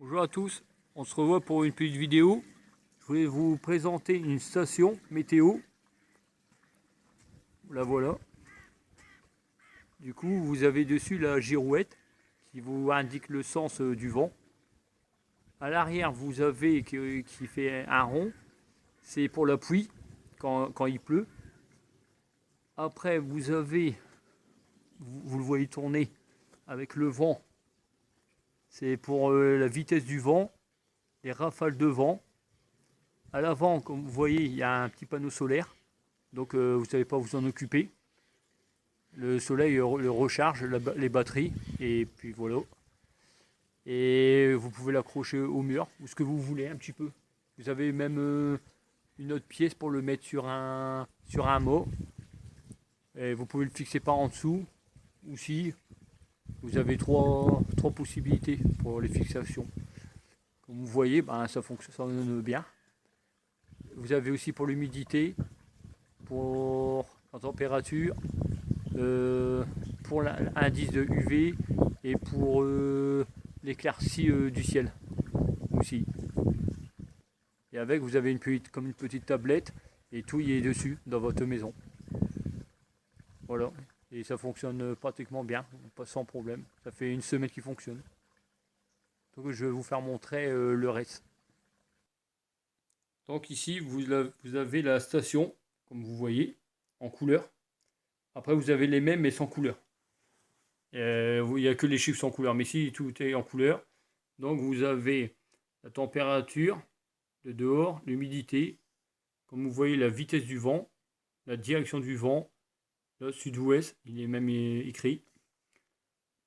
Bonjour à tous, on se revoit pour une petite vidéo. Je vais vous présenter une station météo. La voilà. Du coup, vous avez dessus la girouette qui vous indique le sens du vent. À l'arrière, vous avez qui fait un rond. C'est pour la pluie quand il pleut. Après, vous avez, vous le voyez tourner avec le vent. C'est pour la vitesse du vent, les rafales de vent. À l'avant, comme vous voyez, il y a un petit panneau solaire. Donc vous ne savez pas vous en occuper. Le soleil le recharge les batteries et puis voilà. Et vous pouvez l'accrocher au mur ou ce que vous voulez un petit peu. Vous avez même une autre pièce pour le mettre sur un mât. Et vous pouvez le fixer par en dessous aussi. Vous avez trois possibilités pour les fixations. Comme vous voyez, ben, ça fonctionne bien. Vous avez aussi pour l'humidité, pour la température, pour l'indice de UV et pour l'éclaircie du ciel aussi. Et avec, vous avez comme une petite tablette et tout y est dessus dans votre maison. Voilà. Et ça fonctionne pratiquement bien, pas sans problème. Ça fait une semaine qu'il fonctionne. Donc je vais vous faire montrer le reste. Donc ici, vous avez la station, comme vous voyez, en couleur. Après, vous avez les mêmes mais sans couleur. Il n'y a que les chiffres sans couleur, mais ici, tout est en couleur. Donc vous avez la température de dehors, l'humidité, comme vous voyez la vitesse du vent, la direction du vent, le sud-ouest, il est même écrit.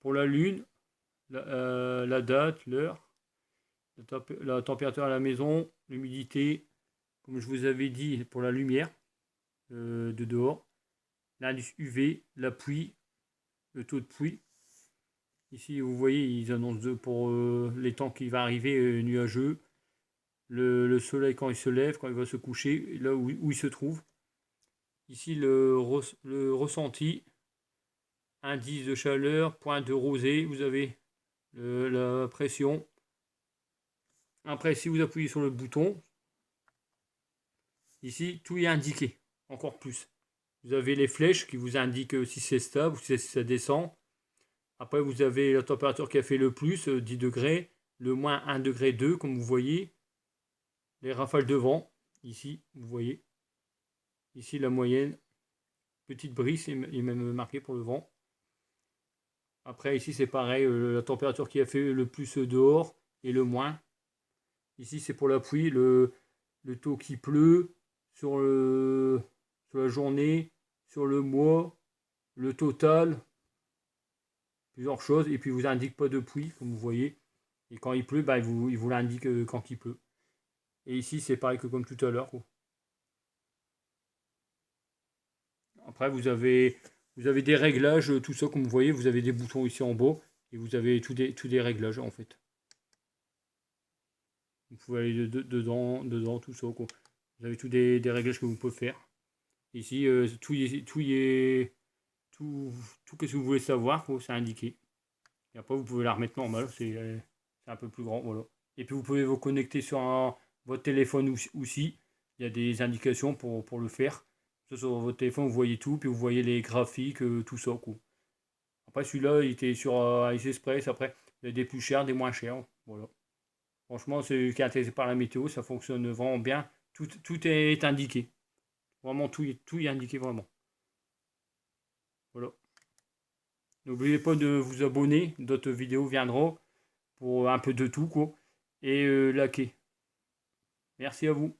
Pour la lune, la date, l'heure, la température à la maison, l'humidité, comme je vous avais dit pour la lumière de dehors, l'indice UV, la pluie, le taux de pluie. Ici vous voyez ils annoncent pour les temps qui va arriver nuageux, le soleil quand il se lève, quand il va se coucher, là où il se trouve. Ici le ressenti, indice de chaleur, point de rosée, vous avez la pression. Après, si vous appuyez sur le bouton, ici tout est indiqué, encore plus. Vous avez les flèches qui vous indiquent si c'est stable ou si ça descend. Après, vous avez la température qui a fait le plus, 10 degrés, le moins 1 degré 2, comme vous voyez. Les rafales de vent, ici, vous voyez. Ici, la moyenne. Petite brise est même marquée pour le vent. Après, ici, c'est pareil, la température qui a fait le plus dehors et le moins. Ici, c'est pour la pluie, le taux qui pleut sur la journée, sur le mois, le total, plusieurs choses. Et puis, il vous indique pas de pluie, comme vous voyez. Et quand il pleut, bah, il vous l'indique quand il pleut. Et ici, c'est pareil que comme tout à l'heure. Après, vous avez des réglages, tout ça, comme vous voyez. Vous avez des boutons ici en bas. Et vous avez tous des réglages, en fait. Vous pouvez aller dedans, tout ça, quoi. Vous avez tous des réglages que vous pouvez faire. Ici, tout ce que vous voulez savoir, c'est indiqué. Et après, vous pouvez la remettre normale. C'est un peu plus grand, voilà. Et puis, vous pouvez vous connecter sur votre téléphone aussi. Il y a des indications pour le faire. Sur votre téléphone, vous voyez tout, puis vous voyez les graphiques, tout ça, quoi. Après, celui-là, il était sur AliExpress. Après, il y a des plus chers, des moins chers. Voilà. Franchement, ceux qui est intéressé par la météo, ça fonctionne vraiment bien. Tout est indiqué. Vraiment, tout est indiqué, vraiment. Voilà. N'oubliez pas de vous abonner. D'autres vidéos viendront pour un peu de tout, quoi. Et liker. Merci à vous.